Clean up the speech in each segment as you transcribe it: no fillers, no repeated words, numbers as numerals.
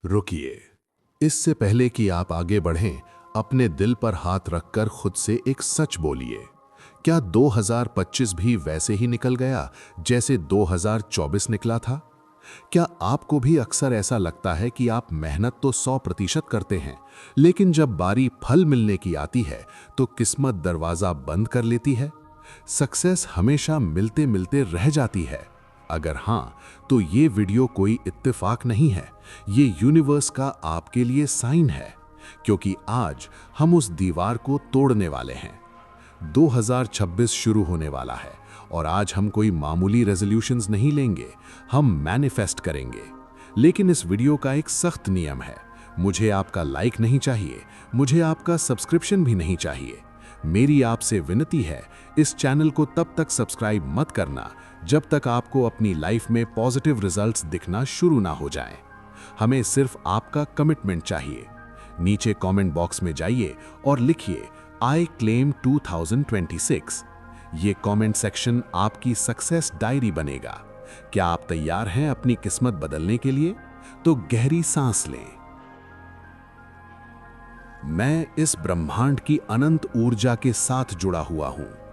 रुकिए। इससे पहले कि आप आगे बढ़ें, अपने दिल पर हाथ रखकर खुद से एक सच बोलिए। क्या 2025 भी वैसे ही निकल गया जैसे 2024 निकला था? क्या आपको भी अक्सर ऐसा लगता है कि आप मेहनत तो 100% करते हैं, लेकिन जब बारी फल मिलने की आती है तो किस्मत दरवाजा बंद कर लेती है? सक्सेस हमेशा मिलते मिलते रह जाती है? अगर हाँ, तो ये वीडियो कोई इत्तेफाक नहीं है, ये यूनिवर्स का आपके लिए साइन है, क्योंकि आज हम उस दीवार को तोड़ने वाले हैं। 2026 शुरू होने वाला है और आज हम कोई मामूली रेजोल्यूशंस नहीं लेंगे, हम मैनिफेस्ट करेंगे। लेकिन इस वीडियो का एक सख्त नियम है, मुझे आपका लाइक नहीं चाहिए, मुझे आपका सब्सक्रिप्शन भी नहीं चाहिए। मेरी आपसे विनती है, इस चैनल को तब तक सब्सक्राइब मत करना जब तक आपको अपनी लाइफ में पॉजिटिव रिजल्ट्स दिखना शुरू ना हो जाएं। हमें सिर्फ आपका कमिटमेंट चाहिए। नीचे कमेंट बॉक्स में जाइए और लिखिए आई क्लेम 2026। ये कमेंट सेक्शन आपकी सक्सेस डायरी बनेगा। क्या आप तैयार हैं अपनी किस्मत बदलने के लिए? तो गहरी सांस लें। मैं इस ब्रह्मांड की अनंत ऊर्जा के साथ जुड़ा हुआ हूं।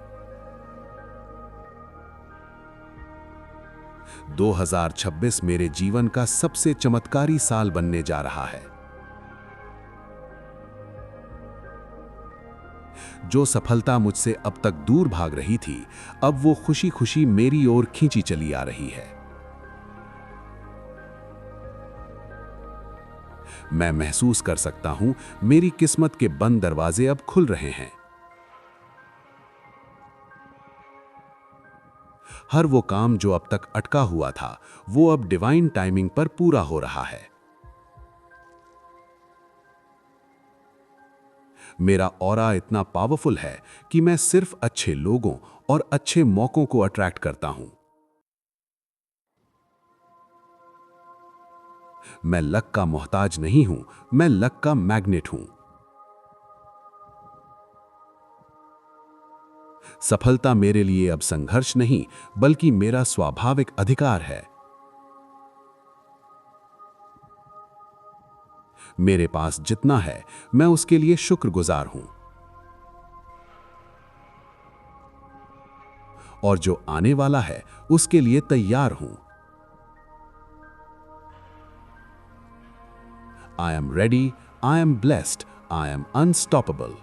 2026 मेरे जीवन का सबसे चमत्कारी साल बनने जा रहा है। जो सफलता मुझसे अब तक दूर भाग रही थी, अब वो खुशी खुशी मेरी ओर खींची चली आ रही है। मैं महसूस कर सकता हूं, मेरी किस्मत के बंद दरवाजे अब खुल रहे हैं। हर वो काम जो अब तक अटका हुआ था, वो अब डिवाइन टाइमिंग पर पूरा हो रहा है। मेरा ऑरा इतना पावरफुल है कि मैं सिर्फ अच्छे लोगों और अच्छे मौकों को अट्रैक्ट करता हूं। मैं लक का मोहताज नहीं हूं, मैं लक का मैग्नेट हूं। सफलता मेरे लिए अब संघर्ष नहीं, बल्कि मेरा स्वाभाविक अधिकार है। मेरे पास जितना है, मैं उसके लिए शुक्रगुजार हूं। और जो आने वाला है, उसके लिए तैयार हूं। I am ready, I am blessed, I am unstoppable.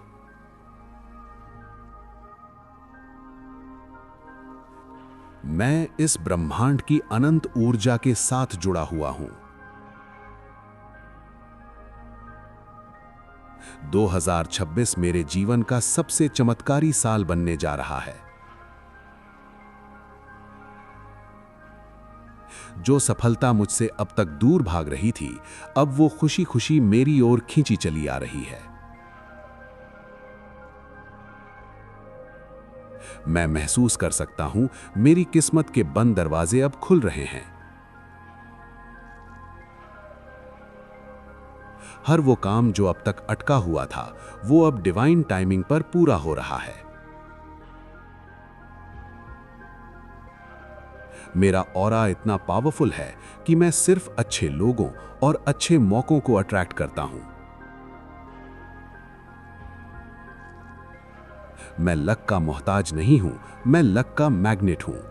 मैं इस ब्रह्मांड की अनंत ऊर्जा के साथ जुड़ा हुआ हूं। 2026 मेरे जीवन का सबसे चमत्कारी साल बनने जा रहा है। जो सफलता मुझसे अब तक दूर भाग रही थी, अब वो खुशी खुशी मेरी ओर खींची चली आ रही है। मैं महसूस कर सकता हूं, मेरी किस्मत के बंद दरवाजे अब खुल रहे हैं। हर वो काम जो अब तक अटका हुआ था, वो अब डिवाइन टाइमिंग पर पूरा हो रहा है। मेरा ऑरा इतना पावरफुल है कि मैं सिर्फ अच्छे लोगों और अच्छे मौकों को अट्रैक्ट करता हूं। मैं लक का मोहताज नहीं हूं, मैं लक का मैग्नेट हूं।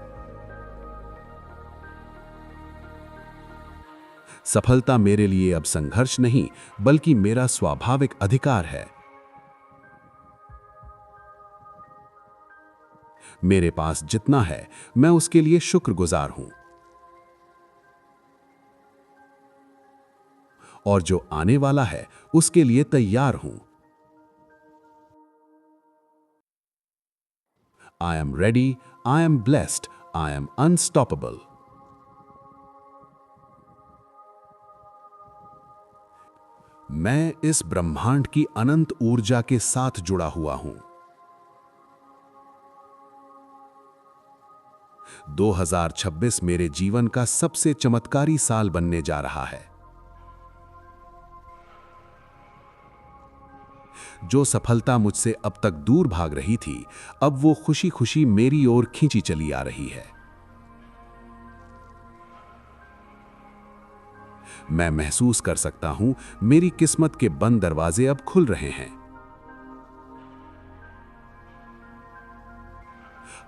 सफलता मेरे लिए अब संघर्ष नहीं, बल्कि मेरा स्वाभाविक अधिकार है। मेरे पास जितना है, मैं उसके लिए शुक्रगुजार हूं। और जो आने वाला है, उसके लिए तैयार हूं। I am ready, I am blessed, I am unstoppable. मैं इस ब्रह्मांड की अनंत ऊर्जा के साथ जुड़ा हुआ हूं। 2026 मेरे जीवन का सबसे चमत्कारी साल बनने जा रहा है। जो सफलता मुझसे अब तक दूर भाग रही थी, अब वो खुशी खुशी मेरी ओर खींची चली आ रही है। मैं महसूस कर सकता हूं मेरी किस्मत के बंद दरवाजे अब खुल रहे हैं।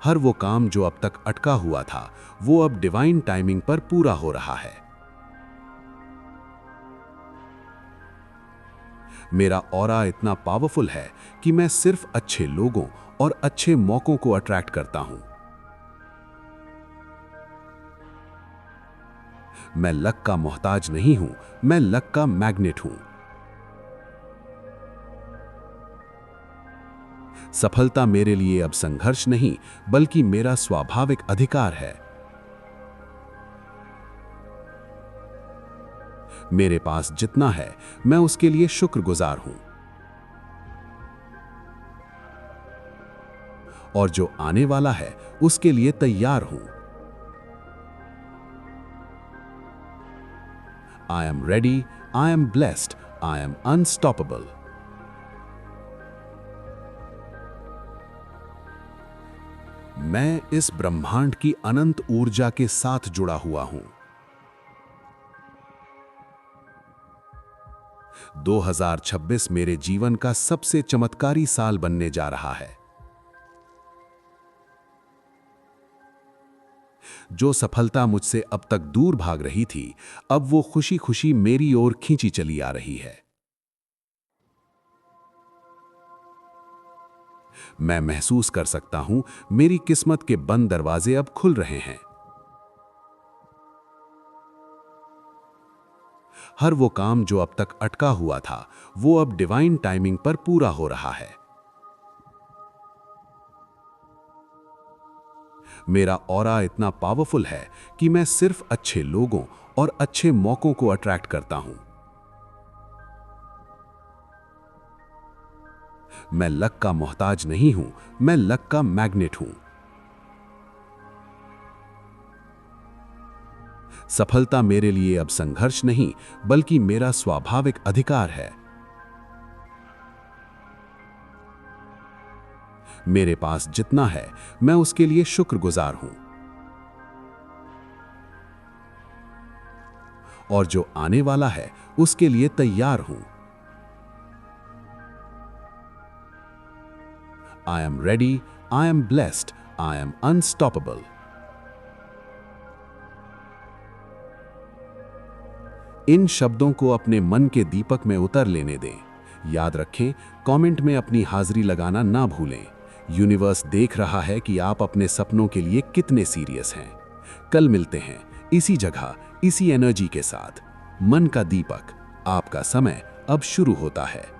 हर वो काम जो अब तक अटका हुआ था, वो अब डिवाइन टाइमिंग पर पूरा हो रहा है। मेरा ऑरा इतना पावरफुल है कि मैं सिर्फ अच्छे लोगों और अच्छे मौकों को अट्रैक्ट करता हूं। मैं लक का मोहताज नहीं हूं, मैं लक का मैग्नेट हूं। सफलता मेरे लिए अब संघर्ष नहीं, बल्कि मेरा स्वाभाविक अधिकार है। मेरे पास जितना है, मैं उसके लिए शुक्रगुजार हूं। और जो आने वाला है, उसके लिए तैयार हूं। I am ready, I am blessed, I am unstoppable. मैं इस ब्रह्मांड की अनंत ऊर्जा के साथ जुड़ा हुआ हूं। 2026 मेरे जीवन का सबसे चमत्कारी साल बनने जा रहा है। जो सफलता मुझसे अब तक दूर भाग रही थी, अब वो खुशी खुशी मेरी ओर खींची चली आ रही है। मैं महसूस कर सकता हूं मेरी किस्मत के बंद दरवाजे अब खुल रहे हैं। हर वो काम जो अब तक अटका हुआ था, वो अब डिवाइन टाइमिंग पर पूरा हो रहा है। मेरा ऑरा इतना पावरफुल है कि मैं सिर्फ अच्छे लोगों और अच्छे मौकों को अट्रैक्ट करता हूं। मैं लक का मोहताज नहीं हूं, मैं लक का मैग्नेट हूं। सफलता मेरे लिए अब संघर्ष नहीं, बल्कि मेरा स्वाभाविक अधिकार है। मेरे पास जितना है, मैं उसके लिए शुक्रगुजार हूं। और जो आने वाला है, उसके लिए तैयार हूं। I am ready, I am blessed, I am unstoppable. इन शब्दों को अपने मन के दीपक में उतर लेने दें। याद रखें, कमेंट में अपनी हाजिरी लगाना ना भूलें। यूनिवर्स देख रहा है कि आप अपने सपनों के लिए कितने सीरियस हैं। कल मिलते हैं इसी जगह, इसी एनर्जी के साथ। मन का दीपक, आपका समय अब शुरू होता है।